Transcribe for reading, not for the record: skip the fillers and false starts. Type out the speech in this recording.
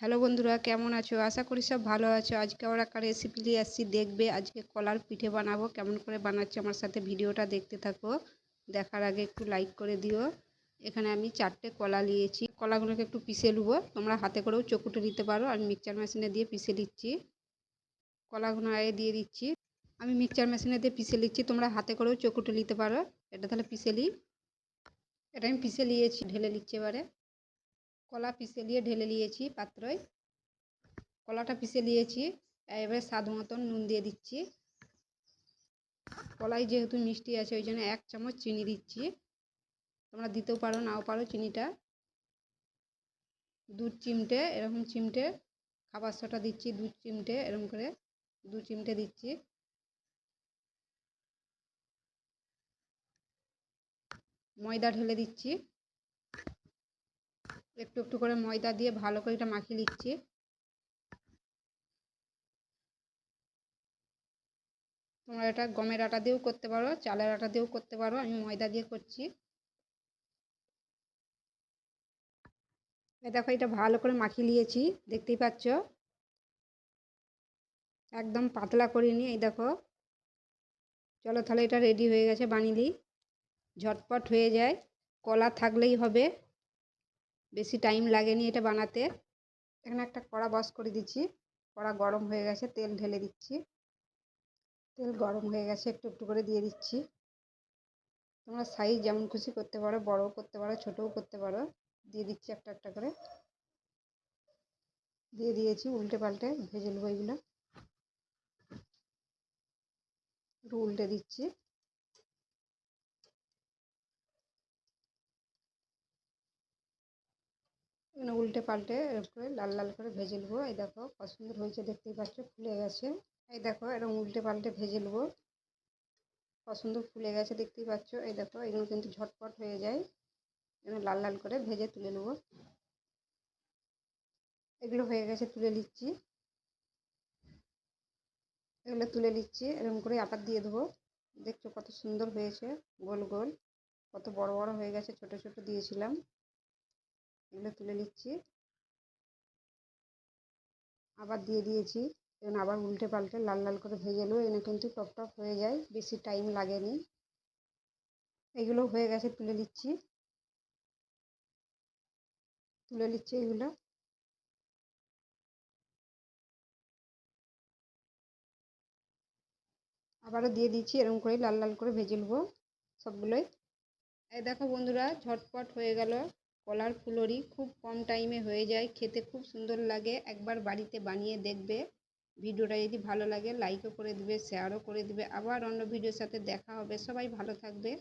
Hello বন্ধুরা, কেমন আছো? আশা করি সব ভালো আছো। আজকে আবার একটা রেসিপি নিয়ে আসছি, দেখবে। আজকে কলার পিঠে বানাবো। কেমন করে বানাচ্ছি আমার সাথে ভিডিওটা দেখতে থাকো। দেখার আগে একটু লাইক করে দিও। এখানে আমি 4টে কলা নিয়েছি। কলাগুলোকে একটু পিষে নেবো। তোমরা হাতে করেও চকুটে নিতে পারো। আমি মিক্সচার মেশিনে দিয়ে পিষে নিচ্ছি। কলাগুলো আগে দিয়ে দিচ্ছি। আমি মিক্সচার মেশিনে দিয়ে পিষে নিচ্ছি, তোমরা হাতে করেও চকুটে নিতে পারো। এটা তাহলে পিষে নিই। এটা আমি পিষে নিয়েছি, ঢেলে নিচ্ছি এবারে। কলা পিষে নিয়ে ঢেলে নিয়েছি পাত্রয়। কলাটা পিষে নিয়েছি, এবারে স্বাদ মতন নুন দিয়ে দিচ্ছি। কলাই যেহেতু মিষ্টি আছে ওই জন্য 1 চামচ চিনি দিচ্ছি। তোমরা দিতেও পারো, নাও পারো চিনিটা। 2 চিমটে এরকম চিমটে খাবার সোডা দিচ্ছি, 2 চিমটে এরকম করে 2 চিমটে দিচ্ছি। ময়দা ঢেলে দিচ্ছি। একটু একটু করে ময়দা দিয়ে ভালো করে এটা মাখিয়ে নিচ্ছি। তোমরা এটা গমের আটা দিয়েও করতে পারো, চালের আটা দিয়েও করতে পারো। আমি ময়দা দিয়ে করছি। দেখো, এটা ভালো করে মাখিয়ে নিয়েছি, দেখতেই পাচ্ছ। একদম পাতলা করিনি। এই দেখো, চলো তাহলে এটা রেডি হয়ে গেছে, বানিয়ে দিই। ঝটপট হয়ে যায়, কলা থাকলেই হবে, বেশি টাইম লাগেনি এটা বানাতে। এখানে একটা কড়া বস করে দিচ্ছি। কড়া গরম হয়ে গেছে, তেল ঢেলে দিচ্ছি। তেল গরম হয়ে গেছে, একটু একটু করে দিয়ে দিচ্ছি। তোমরা সাইজ যেমন খুশি করতে পারো, বড়ও করতে পারো, ছোটও করতে পারো। দিয়ে দিচ্ছি একটা একটা করে। দিয়ে দিয়েছি, উল্টে পাল্টে ভেজে নেবো এগুলো। একটু উল্টে দিচ্ছি। এখানে উল্টে পাল্টে এরকম করে লাল লাল করে ভেজে নেবো। এই দেখো কত সুন্দর হয়েছে, দেখতেই পাচ্ছ, ফুলে গেছে। এই দেখো, এরকম উল্টে পাল্টে ভেজে নেবো। কত সুন্দর ফুলে গেছে, দেখতেই পাচ্ছ। এই দেখো, এগুলো কিন্তু ঝটপট হয়ে যায়। এগুলো লাল লাল করে ভেজে তুলে নেবো। এগুলো হয়ে গেছে, তুলে নিচ্ছি। এগুলো তুলে নিচ্ছি, এরকম করে আবার দিয়ে দেবো। দেখছো কত সুন্দর হয়েছে, গোল গোল। কত বড় বড় হয়ে গেছে, ছোট ছোট দিয়েছিলাম। এগুলো তুলে নিচ্ছি। আবার দিয়ে দিয়েছি। এখন আবার উল্টে পাল্টে লাল লাল করে ভেজে নেবো। এগুলো কিন্তু টক টক হয়ে যায়, বেশি টাইম লাগেনি। এগুলো হয়ে গেছে, তুলে নিচ্ছি। তুলে নিচ্ছি এগুলো। আবারও দিয়ে দিচ্ছি, এরকম করে লাল লাল করে ভেজে নেবো সবগুলোই। এই দেখো বন্ধুরা, ঝটপট হয়ে গেল কলার ফুলুরি। খুব কম টাইমে হয়ে যায়, খেতে খুব সুন্দর লাগে। একবার বাড়িতে বানিয়ে দেখবে। ভিডিওটা যদি ভালো লাগে লাইকও করে দিবে, শেয়ারও করে দিবে। আবার অন্য ভিডিওর সাথে দেখা হবে। সবাই ভালো থাকবে।